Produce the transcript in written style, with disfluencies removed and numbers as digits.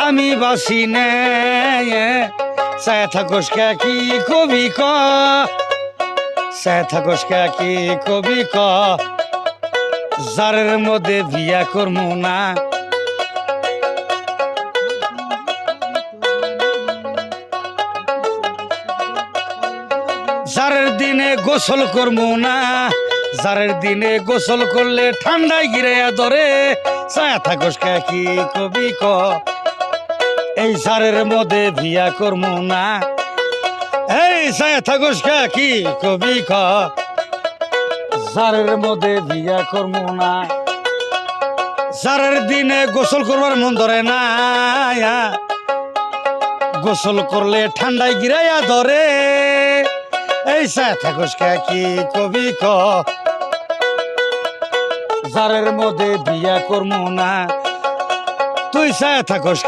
আমি বাসি নে চায় থাকস কি কবি ক চায় থাকস কি কবি ক জারের মধ্যে বিয়া করমু না জারের দিনে গোসল করমু না জারের দিনে গোসল করলে ঠান্ডায় গিরাইয়া ধরে চায় থাকস কি কবি ক এই জারের মধ্যে বিয়া করমু না এই চায় থাকস কি কবি ক জারের মধ্যে বিয়া করমু না জারের দিনে গোসল করবার মন ধরে না গোসল করলে ঠান্ডায় গিরাইয়া ধরে এই চায় থাকস কি কবি ক জারের মধ্যে বিয়া করমু না তুই চায় থাকস